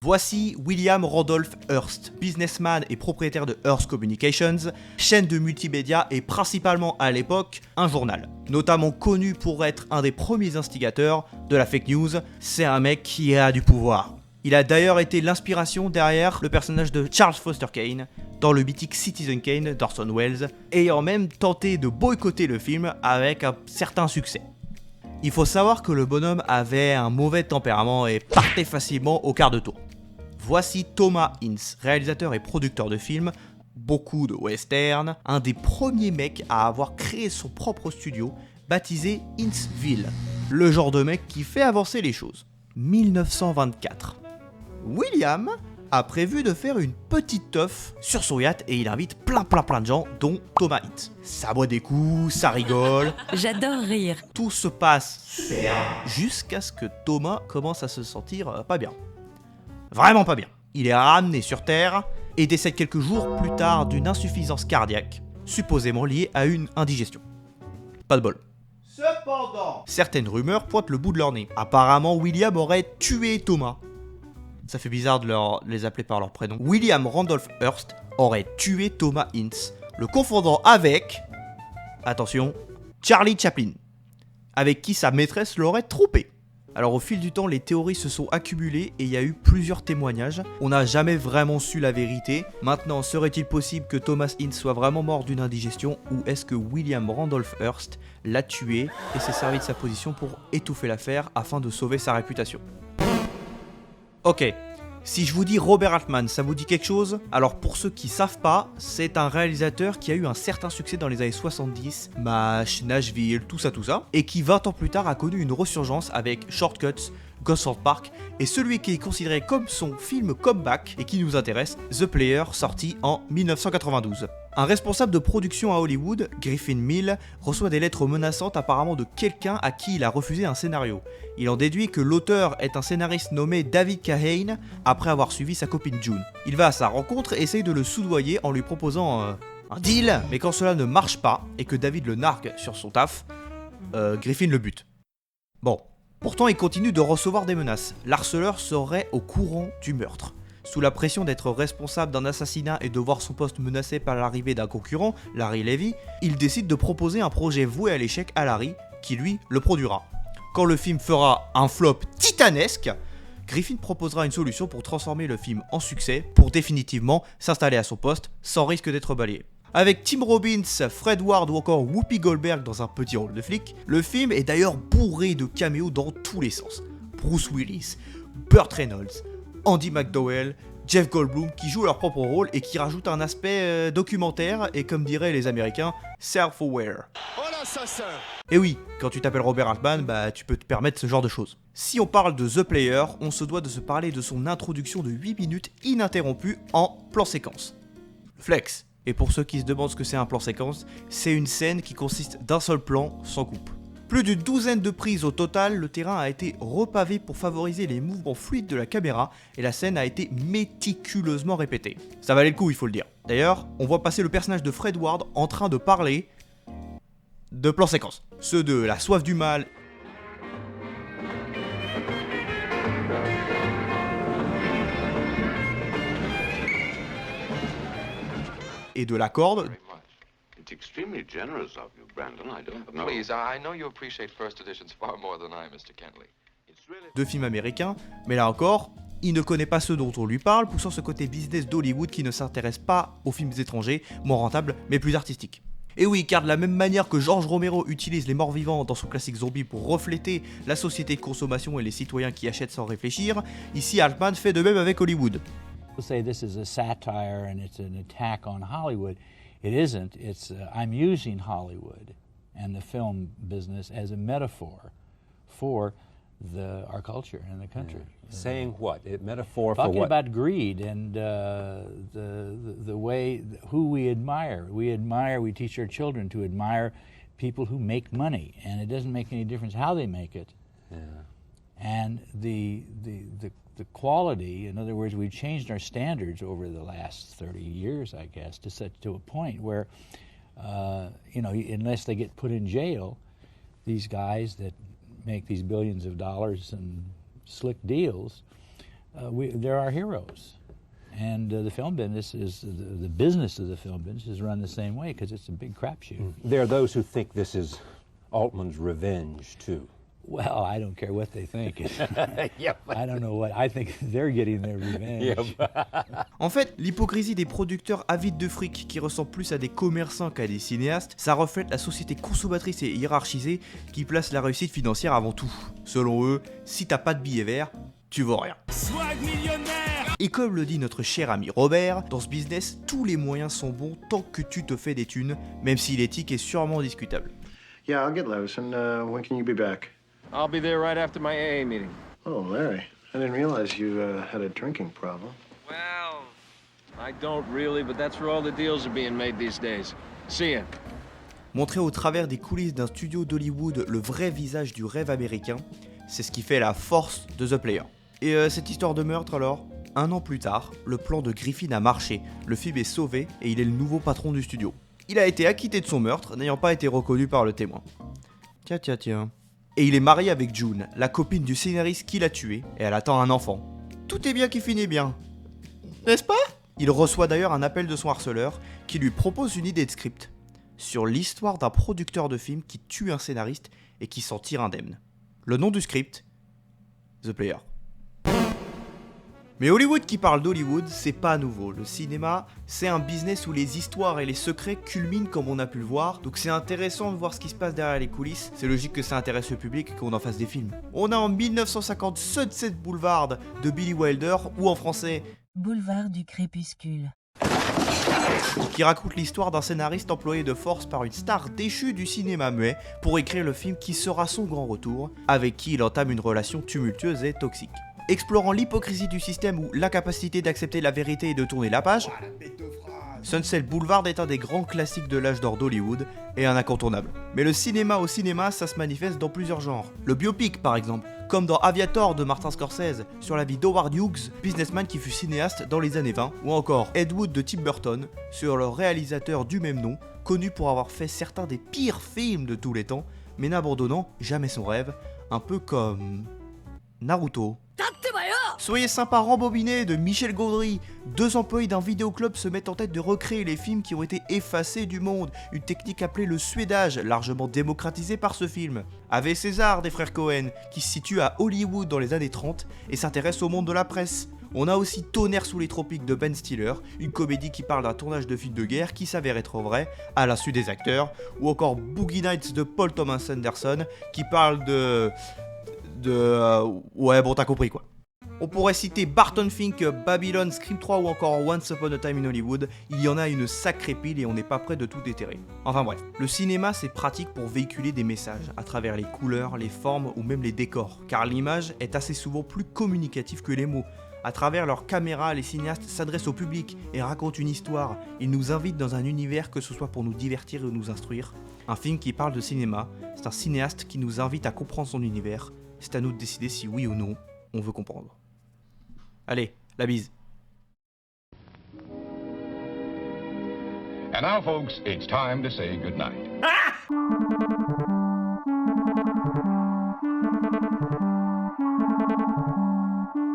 Voici William Randolph Hearst, businessman et propriétaire de Hearst Communications, chaîne de multimédia et principalement à l'époque un journal. Notamment connu pour être un des premiers instigateurs de la fake news, c'est un mec qui a du pouvoir. Il a d'ailleurs été l'inspiration derrière le personnage de Charles Foster Kane dans le mythique Citizen Kane d'Orson Welles, ayant même tenté de boycotter le film avec un certain succès. Il faut savoir que le bonhomme avait un mauvais tempérament et partait facilement au quart de tour. Voici Thomas Ince, réalisateur et producteur de films, beaucoup de westerns, un des premiers mecs à avoir créé son propre studio, baptisé Inceville, le genre de mec qui fait avancer les choses. 1924. William a prévu de faire une petite teuf sur son yacht et il invite plein de gens, dont Thomas Ince. Ça boit des coups, ça rigole. J'adore rire. Tout se passe super jusqu'à ce que Thomas commence à se sentir pas bien. Vraiment pas bien. Il est ramené sur Terre et décède quelques jours plus tard d'une insuffisance cardiaque, supposément liée à une indigestion. Pas de bol. Cependant, certaines rumeurs pointent le bout de leur nez. Apparemment, William aurait tué Thomas. Ça fait bizarre de les appeler par leur prénom. William Randolph Hearst aurait tué Thomas Ince, le confondant avec, attention, Charlie Chaplin, avec qui sa maîtresse l'aurait trompé. Alors au fil du temps, les théories se sont accumulées et il y a eu plusieurs témoignages. On n'a jamais vraiment su la vérité. Maintenant, serait-il possible que Thomas Ince soit vraiment mort d'une indigestion ou est-ce que William Randolph Hearst l'a tué et s'est servi de sa position pour étouffer l'affaire afin de sauver sa réputation? Ok, si je vous dis Robert Altman, ça vous dit quelque chose? Alors pour ceux qui savent pas, c'est un réalisateur qui a eu un certain succès dans les années 70, MASH, Nashville, tout ça, et qui 20 ans plus tard a connu une resurgence avec Shortcuts, Gosford Park, et celui qui est considéré comme son film comeback et qui nous intéresse, The Player, sorti en 1992. Un responsable de production à Hollywood, Griffin Mill, reçoit des lettres menaçantes apparemment de quelqu'un à qui il a refusé un scénario. Il en déduit que l'auteur est un scénariste nommé David Kahane après avoir suivi sa copine June. Il va à sa rencontre et essaye de le soudoyer en lui proposant un deal, mais quand cela ne marche pas et que David le nargue sur son taf, Griffin le bute. Bon, pourtant il continue de recevoir des menaces. L'harceleur serait au courant du meurtre. Sous la pression d'être responsable d'un assassinat et de voir son poste menacé par l'arrivée d'un concurrent, Larry Levy, il décide de proposer un projet voué à l'échec à Larry, qui lui le produira. Quand le film fera un flop titanesque, Griffin proposera une solution pour transformer le film en succès, pour définitivement s'installer à son poste sans risque d'être balayé. Avec Tim Robbins, Fred Ward ou encore Whoopi Goldberg dans un petit rôle de flic, le film est d'ailleurs bourré de caméos dans tous les sens. Bruce Willis, Burt Reynolds, Andy McDowell, Jeff Goldblum qui jouent leur propre rôle et qui rajoutent un aspect documentaire et comme diraient les Américains, self-aware. Oh l'assassin! Et oui, quand tu t'appelles Robert Altman, bah tu peux te permettre ce genre de choses. Si on parle de The Player, on se doit de se parler de son introduction de 8 minutes ininterrompue en plan séquence. Flex. Et pour ceux qui se demandent ce que c'est un plan séquence, c'est une scène qui consiste d'un seul plan sans coupe. Plus d'une douzaine de prises au total, le terrain a été repavé pour favoriser les mouvements fluides de la caméra et la scène a été méticuleusement répétée. Ça valait le coup, il faut le dire. D'ailleurs, on voit passer le personnage de Fred Ward en train de parler de plans séquences. Ceux de la soif du mal et de la corde. It's extremely generous of you, Brandon. I don't know. Please, I know you appreciate first editions far more than I, Mr. Kentley. De films américains, mais là encore, il ne connaît pas ceux dont on lui parle, poussant ce côté business d'Hollywood qui ne s'intéresse pas aux films étrangers, moins rentables, mais plus artistiques. Et oui, car de la même manière que George Romero utilise les morts vivants dans son classique Zombie pour refléter la société de consommation et les citoyens qui achètent sans réfléchir, ici Altman fait de même avec Hollywood. People say this is a satire and it's an attack on Hollywood. It isn't. It's I'm using Hollywood and the film business as a metaphor for our culture and the country. Yeah. Saying what? A metaphor for Talking what? about greed and the way who we admire. We teach our children to admire people who make money, and it doesn't make any difference how they make it. Yeah. And the quality, in other words, we've changed our standards over the last 30 years, I guess, to a point where, unless they get put in jail, these guys that make these billions of dollars and slick deals, There are heroes. And the film business is, the business of the film business is run the same way because it's a big crapshoot. There are those who think this is Altman's revenge, too. Well, I don't care what they think. I don't know what. I think they're getting their revenge. En fait, l'hypocrisie des producteurs avides de fric qui ressemblent plus à des commerçants qu'à des cinéastes, ça reflète la société consommatrice et hiérarchisée qui place la réussite financière avant tout. Selon eux, si t'as pas de billet vert, tu vaux rien. Et comme le dit notre cher ami Robert, dans ce business, tous les moyens sont bons tant que tu te fais des thunes, même si l'éthique est sûrement discutable. Yeah, I'll get Levison. When can you be back? I'll be there right after my AA meeting. Oh, Larry, I didn't realize you had a drinking problem. Well, I don't really, but that's where all the deals are being made these days. See ya. Montrer au travers des coulisses d'un studio d'Hollywood le vrai visage du rêve américain, c'est ce qui fait la force de The Player. Et cette histoire de meurtre alors, un an plus tard, le plan de Griffin a marché, le film est sauvé et il est le nouveau patron du studio. Il a été acquitté de son meurtre, n'ayant pas été reconnu par le témoin. Tiens. Et il est marié avec June, la copine du scénariste qui l'a tué, et elle attend un enfant. Tout est bien qui finit bien. N'est-ce pas ? Il reçoit d'ailleurs un appel de son harceleur qui lui propose une idée de script sur l'histoire d'un producteur de film qui tue un scénariste et qui s'en tire indemne. Le nom du script, The Player. Mais Hollywood qui parle d'Hollywood, c'est pas nouveau. Le cinéma, c'est un business où les histoires et les secrets culminent comme on a pu le voir. Donc c'est intéressant de voir ce qui se passe derrière les coulisses. C'est logique que ça intéresse le public et qu'on en fasse des films. On a en 1950 Sunset Boulevard de Billy Wilder, ou en français Boulevard du crépuscule, qui raconte l'histoire d'un scénariste employé de force par une star déchue du cinéma muet pour écrire le film qui sera son grand retour, avec qui il entame une relation tumultueuse et toxique. Explorant l'hypocrisie du système ou l'incapacité d'accepter la vérité et de tourner la page, Sunset Boulevard est un des grands classiques de l'âge d'or d'Hollywood et un incontournable. Mais le cinéma au cinéma, ça se manifeste dans plusieurs genres. Le biopic par exemple, comme dans Aviator de Martin Scorsese, sur la vie d'Howard Hughes, businessman qui fut cinéaste dans les années 20, ou encore Ed Wood de Tim Burton, sur le réalisateur du même nom, connu pour avoir fait certains des pires films de tous les temps, mais n'abandonnant jamais son rêve, un peu comme Naruto. Soyez sympa rembobiné de Michel Gondry. 2 employés d'un vidéoclub se mettent en tête de recréer les films qui ont été effacés du monde, une technique appelée le suédage, largement démocratisée par ce film. Ave César des frères Cohen, qui se situe à Hollywood dans les années 30 et s'intéresse au monde de la presse. On a aussi Tonnerre sous les tropiques de Ben Stiller, une comédie qui parle d'un tournage de film de guerre qui s'avère être vrai, à l'insu des acteurs, ou encore Boogie Nights de Paul Thomas Anderson, qui parle ouais bon t'as compris quoi. On pourrait citer Barton Fink, Babylon, Scream 3 ou encore Once Upon a Time in Hollywood, il y en a une sacrée pile et on n'est pas prêt de tout déterrer. Enfin bref, le cinéma c'est pratique pour véhiculer des messages, à travers les couleurs, les formes ou même les décors, car l'image est assez souvent plus communicative que les mots. À travers leur caméra, les cinéastes s'adressent au public et racontent une histoire, ils nous invitent dans un univers que ce soit pour nous divertir ou nous instruire. Un film qui parle de cinéma, c'est un cinéaste qui nous invite à comprendre son univers, c'est à nous de décider si oui ou non on veut comprendre. Allez, la bise. And now, folks, it's time to say goodnight.